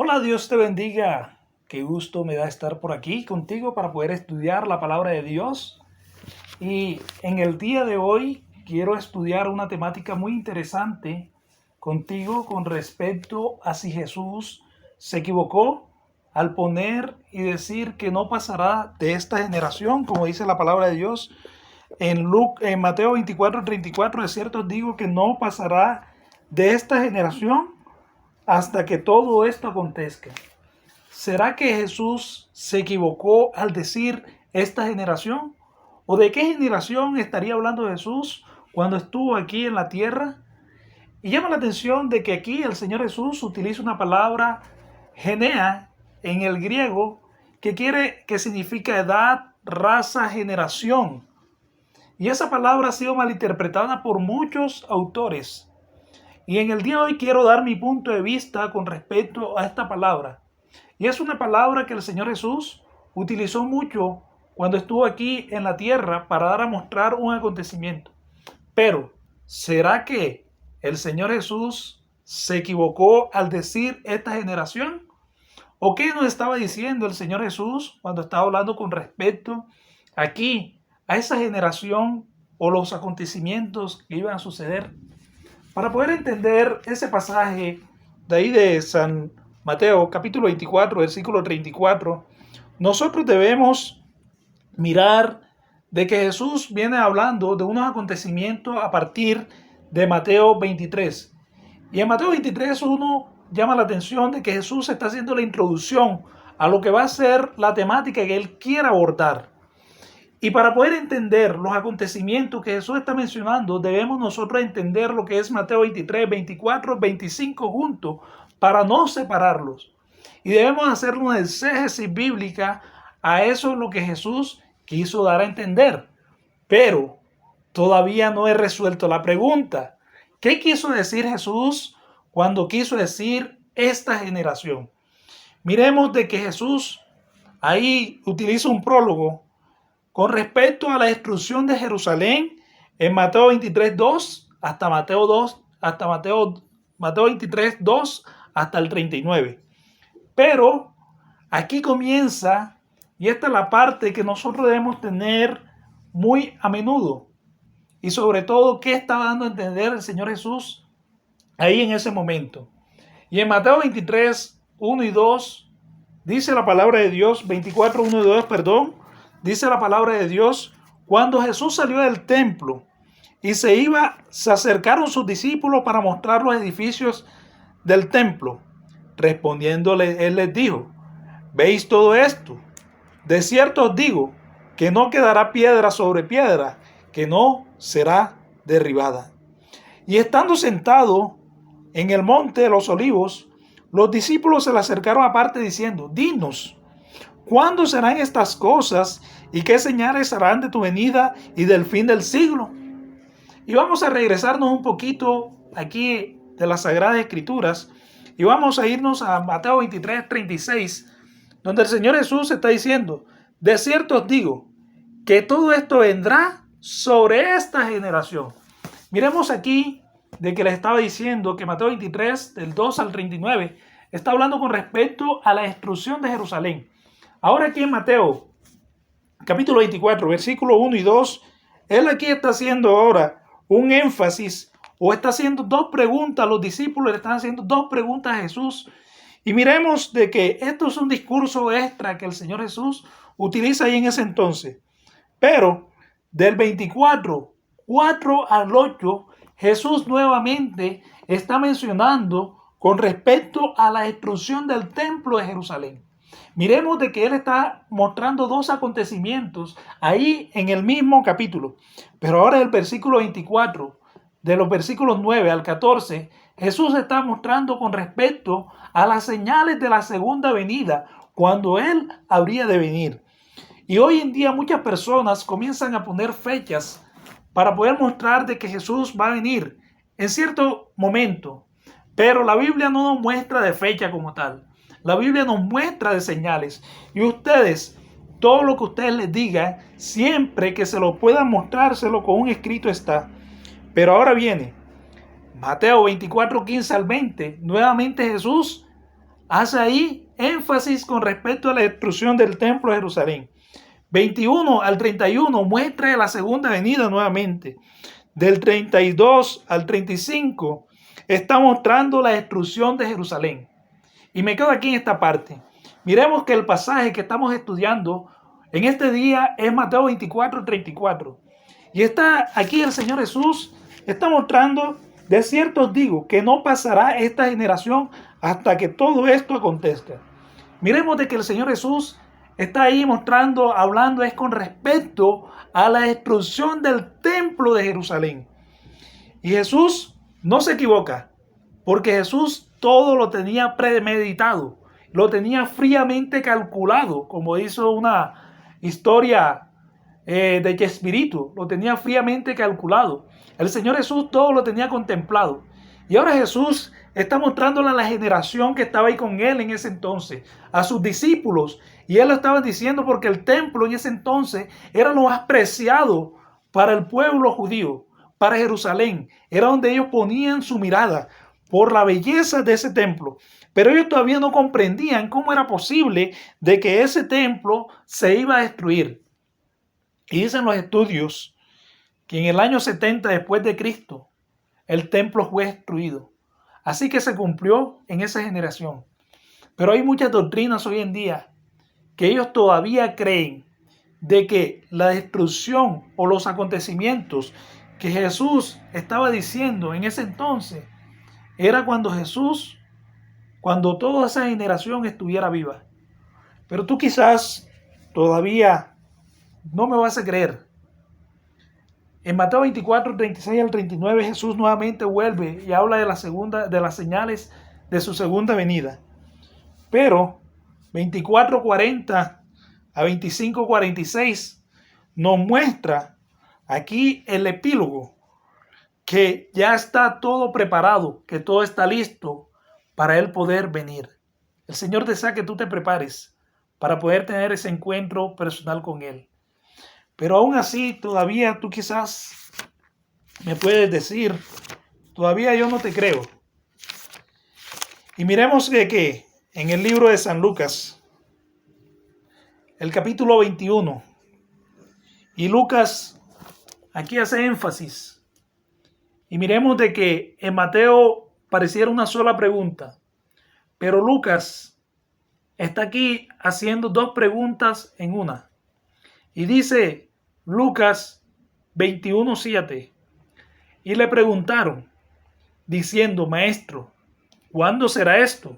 Hola, Dios te bendiga. Qué gusto me da estar por aquí contigo para poder estudiar la palabra de Dios. Y en el día de hoy quiero estudiar una temática muy interesante contigo con respecto a si Jesús se equivocó al poner y decir que no pasará de esta generación, como dice la palabra de Dios. En Mateo 24:34, de cierto os digo que no pasará de esta generación hasta que todo esto acontezca. ¿Será que Jesús se equivocó al decir esta generación? ¿O de qué generación estaría hablando Jesús cuando estuvo aquí en la tierra? Y llama la atención de que aquí el Señor Jesús utiliza una palabra genea en el griego que significa edad, raza, generación. Y esa palabra ha sido malinterpretada por muchos autores. Y en el día de hoy quiero dar mi punto de vista con respecto a esta palabra. Y es una palabra que el Señor Jesús utilizó mucho cuando estuvo aquí en la tierra para dar a mostrar un acontecimiento. Pero, ¿será que el Señor Jesús se equivocó al decir esta generación? ¿O qué nos estaba diciendo el Señor Jesús cuando estaba hablando con respecto aquí a esa generación o los acontecimientos que iban a suceder? Para poder entender ese pasaje de ahí de San Mateo, capítulo 24, versículo 34, nosotros debemos mirar de que Jesús viene hablando de unos acontecimientos a partir de Mateo 23. Y en Mateo 23 uno llama la atención de que Jesús está haciendo la introducción a lo que va a ser la temática que él quiere abordar. Y para poder entender los acontecimientos que Jesús está mencionando, debemos nosotros entender lo que es Mateo 23, 24, 25 juntos, para no separarlos. Y debemos hacer una exégesis bíblica a eso lo que Jesús quiso dar a entender. Pero todavía no he resuelto la pregunta. ¿Qué quiso decir Jesús cuando quiso decir esta generación? Miremos de que Jesús ahí utiliza un prólogo con respecto a la destrucción de Jerusalén en Mateo 23, 2 hasta Mateo 2, Mateo 23, 2 hasta el 39. Pero aquí comienza, y esta es la parte que nosotros debemos tener muy a menudo. Y sobre todo, ¿qué estaba dando a entender el Señor Jesús ahí en ese momento? Y en Mateo 23, 1 y 2, dice la palabra de Dios, 24, 1 y 2, perdón, dice la palabra de Dios, cuando Jesús salió del templo y se acercaron sus discípulos para mostrar los edificios del templo. Respondiéndole, él les dijo, ¿veis todo esto? De cierto os digo que no quedará piedra sobre piedra, que no será derribada. Y estando sentado en el monte de los olivos, los discípulos se le acercaron aparte diciendo, dinos, ¿cuándo serán estas cosas y qué señales harán de tu venida y del fin del siglo? Y vamos a regresarnos un poquito aquí de las Sagradas Escrituras y vamos a irnos a Mateo 23, 36, donde el Señor Jesús está diciendo, de cierto os digo que todo esto vendrá sobre esta generación. Miremos aquí de que les estaba diciendo que Mateo 23, del 2 al 39, está hablando con respecto a la destrucción de Jerusalén. Ahora aquí en Mateo, capítulo 24, versículo 1 y 2, él aquí está haciendo ahora un énfasis o está haciendo dos preguntas, los discípulos le están haciendo dos preguntas a Jesús. Y miremos de que esto es un discurso extra que el Señor Jesús utiliza ahí en ese entonces. Pero del 24, 4 al 8, Jesús nuevamente está mencionando con respecto a la destrucción del templo de Jerusalén. Miremos de que él está mostrando dos acontecimientos ahí en el mismo capítulo. Pero ahora el versículo 24, de los versículos 9 al 14, Jesús está mostrando con respecto a las señales de la segunda venida, cuando él habría de venir. Y hoy en día muchas personas comienzan a poner fechas para poder mostrar de que Jesús va a venir en cierto momento. Pero la Biblia no nos muestra de fecha como tal. La Biblia nos muestra de señales. Y ustedes, todo lo que ustedes les digan, siempre que se lo puedan mostrárselo con un escrito está. Pero ahora viene Mateo 24, 15 al 20. Nuevamente Jesús hace ahí énfasis con respecto a la destrucción del templo de Jerusalén. 21 al 31 muestra la segunda venida nuevamente. Del 32 al 35 está mostrando la destrucción de Jerusalén. Y me quedo aquí en esta parte. Miremos que el pasaje que estamos estudiando en este día es Mateo 24 al 34. Y está aquí el Señor Jesús está mostrando: de cierto os digo que no pasará esta generación hasta que todo esto acontezca. Miremos de que el Señor Jesús está ahí mostrando, hablando es con respecto a la destrucción del templo de Jerusalén. Y Jesús no se equivoca, porque Jesús todo lo tenía premeditado, lo tenía fríamente calculado, como hizo una historia de Chespirito, lo tenía fríamente calculado. El Señor Jesús todo lo tenía contemplado. Y ahora Jesús está mostrándole a la generación que estaba ahí con él en ese entonces, a sus discípulos. Y él lo estaba diciendo porque el templo en ese entonces era lo más preciado para el pueblo judío, para Jerusalén. Era donde ellos ponían su mirada por la belleza de ese templo. Pero ellos todavía no comprendían cómo era posible de que ese templo se iba a destruir. Y dicen los estudios que en el año 70 después de Cristo, el templo fue destruido. Así que se cumplió en esa generación. Pero hay muchas doctrinas hoy en día que ellos todavía creen de que la destrucción o los acontecimientos que Jesús estaba diciendo en ese entonces era cuando toda esa generación estuviera viva. Pero tú quizás todavía no me vas a creer. En Mateo 24, 36 al 39, Jesús nuevamente vuelve y habla de las señales de su segunda venida. Pero 24, 40 a 25, 46 nos muestra aquí el epílogo, que ya está todo preparado, que todo está listo para él poder venir. El Señor desea que tú te prepares para poder tener ese encuentro personal con él. Pero aún así, todavía tú quizás me puedes decir: todavía yo no te creo. Y miremos que en el libro de San Lucas, el capítulo 21, y Lucas aquí hace énfasis. Y miremos de que en Mateo pareciera una sola pregunta, pero Lucas está aquí haciendo dos preguntas en una. Y dice Lucas 21:7, y le preguntaron, diciendo: Maestro, ¿cuándo será esto?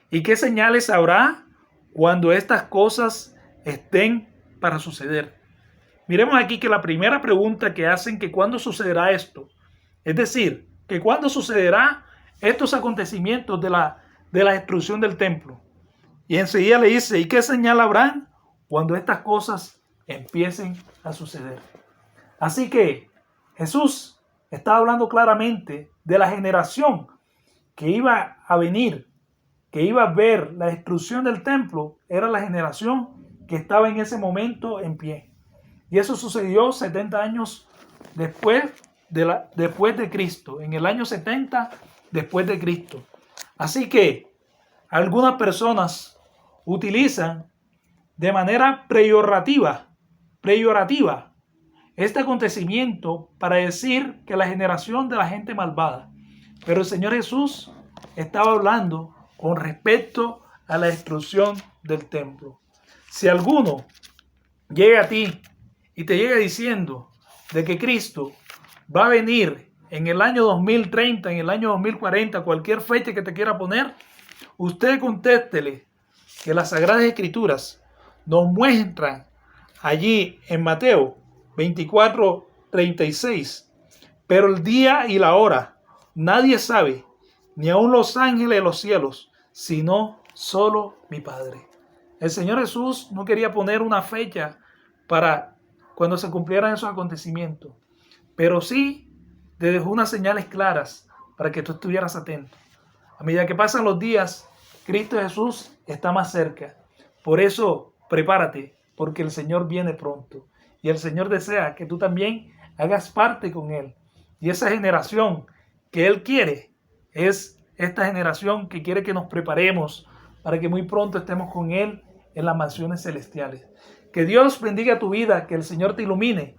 ¿Y qué señales habrá cuando estas cosas estén para suceder? Miremos aquí que la primera pregunta que hacen, que ¿cuándo sucederá esto? Es decir, que ¿cuándo sucederá estos acontecimientos de la destrucción del templo? Y enseguida le dice: ¿y qué señal habrán cuando estas cosas empiecen a suceder? Así que Jesús está hablando claramente de la generación que iba a venir, que iba a ver la destrucción del templo. Era la generación que estaba en ese momento en pie. Y eso sucedió 70 años después de Cristo, en el año 70 después de Cristo. Así que algunas personas utilizan de manera peyorativa este acontecimiento para decir que la generación de la gente malvada. Pero el Señor Jesús estaba hablando con respecto a la destrucción del templo. Si alguno llega a ti y te llega diciendo de que Cristo va a venir en el año 2030, en el año 2040, cualquier fecha que te quiera poner, usted contéstele que las Sagradas Escrituras nos muestran allí en Mateo 24, 36. Pero el día y la hora nadie sabe, ni aun los ángeles de los cielos, sino solo mi Padre. El Señor Jesús no quería poner una fecha para cuando se cumplieran esos acontecimientos, pero sí te dejó unas señales claras para que tú estuvieras atento. A medida que pasan los días, Cristo Jesús está más cerca. Por eso, prepárate, porque el Señor viene pronto. Y el Señor desea que tú también hagas parte con Él. Y esa generación que Él quiere es esta generación que quiere que nos preparemos para que muy pronto estemos con Él en las mansiones celestiales. Que Dios bendiga tu vida, que el Señor te ilumine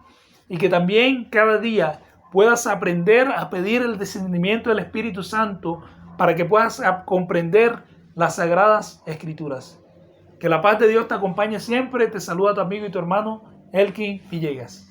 y que también cada día puedas aprender a pedir el discernimiento del Espíritu Santo para que puedas comprender las Sagradas Escrituras. Que la paz de Dios te acompañe siempre. Te saluda tu amigo y tu hermano Elkin Villegas.